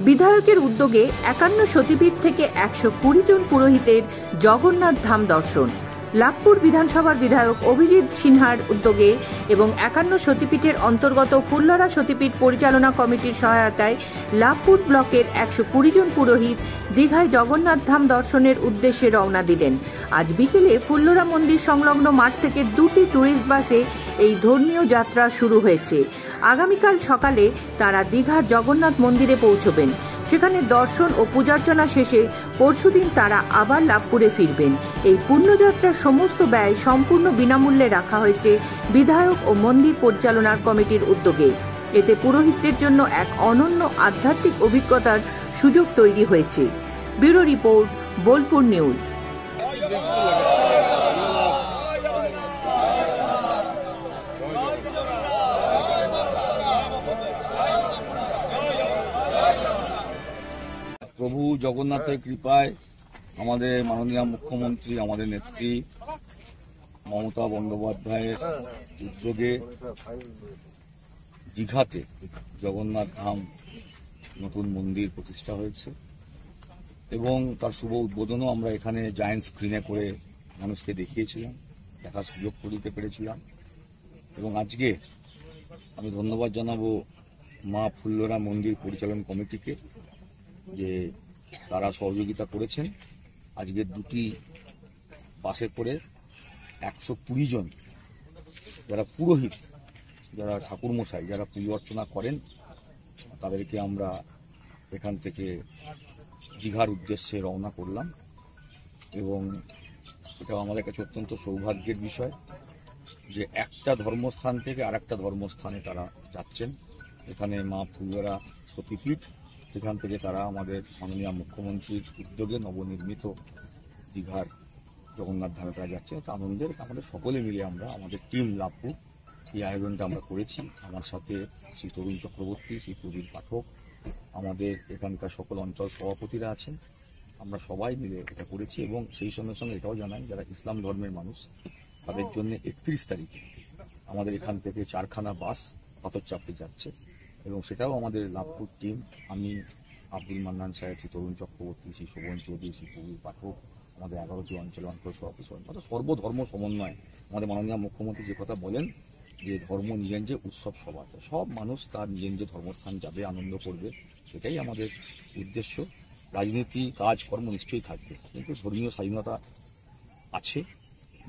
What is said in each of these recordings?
বিধায়কের উদ্যোগে 51 সতীপীঠ থেকে 120 জন পুরোহিতের জগন্নাথ ধাম দর্শন। লাভপুর বিধানসভার বিধায়ক অভিজিৎ সিনহার উদ্যোগে এবং 51 সতীপীঠের অন্তর্গত ফুল্লরা সতীপীঠ পরিচালনা কমিটির সহায়তায় লাভপুর ব্লকের 120 জন পুরোহিত দীঘায় জগন্নাথ ধাম দর্শনের উদ্দেশ্যে রওনা দিলেন। আজ বিকেলে ফুল্লরা মন্দির সংলগ্ন মাঠ থেকে 2টি ট্যুরিস্ট বাসে এই ধর্মীয় যাত্রা শুরু হয়েছে। আগামীকাল সকালে তারা দীঘার জগন্নাথ মন্দিরে পৌঁছবেন। সেখানে দর্শন ও পূজার্চনা শেষে পরশুদিন তারা আবার লাভপুরে ফিরবেন। এই পুণ্যযাত্রার সমস্ত ব্যয় সম্পূর্ণ বিনামূল্যে রাখা হয়েছে বিধায়ক ও মন্দির পরিচালনার কমিটির উদ্যোগে। এতে পুরোহিতদের জন্য এক অনন্য আধ্যাত্মিক অভিজ্ঞতার সুযোগ তৈরি হয়েছে। Bureau report, Bolpur news. প্রভু জগন্নাথের কৃপায় আমাদের মাননীয় মুখ্যমন্ত্রী, আমাদের নেত্রী মমতা বন্দ্যোপাধ্যায়ের উদ্যোগে দীঘাতে জগন্নাথ ধাম নতুন মন্দির প্রতিষ্ঠা হয়েছে এবং তার শুভ উদ্বোধনও আমরা এখানে জায়ান্ট স্ক্রিনে করে মানুষকে দেখিয়েছিলাম, দেখার সুযোগ করে দিতে পেরেছিলাম। এবং আজকে আমি ধন্যবাদ জানাবো মা ফুল্লরা মন্দির পরিচালন কমিটিকে যে তারা সহযোগিতা করেছেন। আজকে 2টি বাসে করে 120 জন যারা পুরোহিত, যারা ঠাকুরমশাই, যারা পুজো অর্চনা করেন, তাদেরকে আমরা এখান থেকে দীঘার উদ্দেশ্যে রওনা করলাম। এবং এটা আমাদের কাছে অত্যন্ত সৌভাগ্যের বিষয় যে একটা ধর্মস্থান থেকে আরেকটা ধর্মস্থানে তারা যাচ্ছেন। এখানে মা ফুল্লরা সতীপীঠ, সেখান থেকে তারা আমাদের মাননীয় মুখ্যমন্ত্রীর উদ্যোগে নবনির্মিত দীঘার জগন্নাথ ধামে তারা যাচ্ছে। এটা আনন্দের, আমাদের সকলে মিলে আমরা আমাদের টিম লাভপুর এই আয়োজনটা আমরা করেছি। আমার সাথে শ্রী তরুণ চক্রবর্তী, শ্রী প্রবীর পাঠক, আমাদের এখানকার সকল অঞ্চল সভাপতিরা আছেন। আমরা সবাই মিলে এটা করেছি এবং সেই সঙ্গে সঙ্গে এটাও জানাই যারা ইসলাম ধর্মের মানুষ তাদের জন্য 31 তারিখে আমাদের এখান থেকে 4খানা বাস পাথরচাপড়ি যাচ্ছে এবং সেটাও আমাদের লাভপুর টিম, আমি, আব্দুল মান্নান সাহেব, শ্রী তরুণ চক্রবর্তী, শ্রী শোভন চৌধুরী, শ্রী প্রবীর পাঠক, আমাদের 11টি অঞ্চল সভাপতি, সর্বধর্ম সমন্বয়। আমাদের মাননীয় মুখ্যমন্ত্রী যে কথা বলেন যে ধর্ম নিজের যে উৎসব সবার, সব মানুষ তার নিজের ধর্মস্থান যাবে, আনন্দ করবে, সেটাই আমাদের উদ্দেশ্য। রাজনীতি, কাজকর্ম নিশ্চয়ই থাকবে, কিন্তু ধর্মীয় স্বাধীনতা আছে।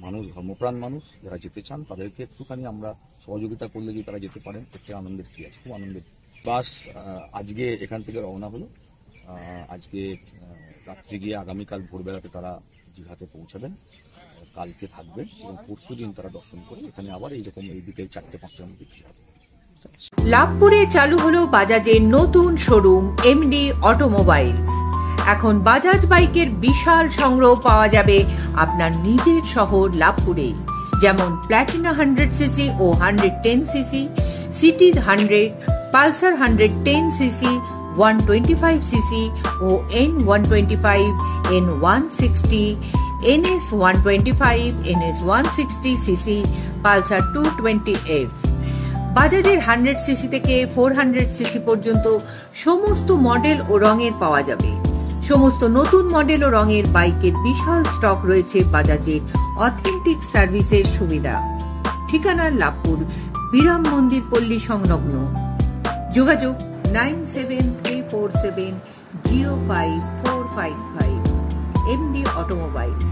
মানুষ ধর্মপ্রাণ মানুষ, যারা যেতে চান তাদেরকে একটুখানি আমরা সহযোগিতা করলে যদি তারা যেতে পারেন, এর থেকে আনন্দের কি আছে, খুব আনন্দের। বাস আজকে এখান থেকে রওনা হলো। আজকে রাত্রে গিয়ে আগামীকাল ভোরবেলাতে তারা দীঘাতে পৌঁছাবেন, কালকে থাকবেন এবং পরশু দিন তারা দর্শন করে এখানে আবার এইরকম এই বিকেল 4-5টার মধ্যে ফিরে আসবেন। লাভপুরে চালু হলো বাজাজের নতুন শোরুম এমডি অটোমোবাইলস। এখন বাজাজ বাইকের বিশাল সংগ্রহ পাওয়া যাবে আপনার নিজের শহর লাভপুরে, যেমন প্ল্যাটিনা 100cc ও 110cc, city 100, Pulsar 110cc, 125cc ও N125, N160, NS 125, NS 160cc, Pulsar 220F। বাজাজের 100cc থেকে 400cc পর্যন্ত সমস্ত মডেল ও রঙের পাওয়া যাবে। সমস্ত নতুন মডেল ও রঙের বাইকের বিশাল স্টক রয়েছে বাজাজের অথেন্টিক সার্ভিসের সুবিধা। ঠিকানা লাভপুর বিরাম মন্দির পল্লী সংলগ্ন। যোগাযোগ 9734705455। MD automobiles.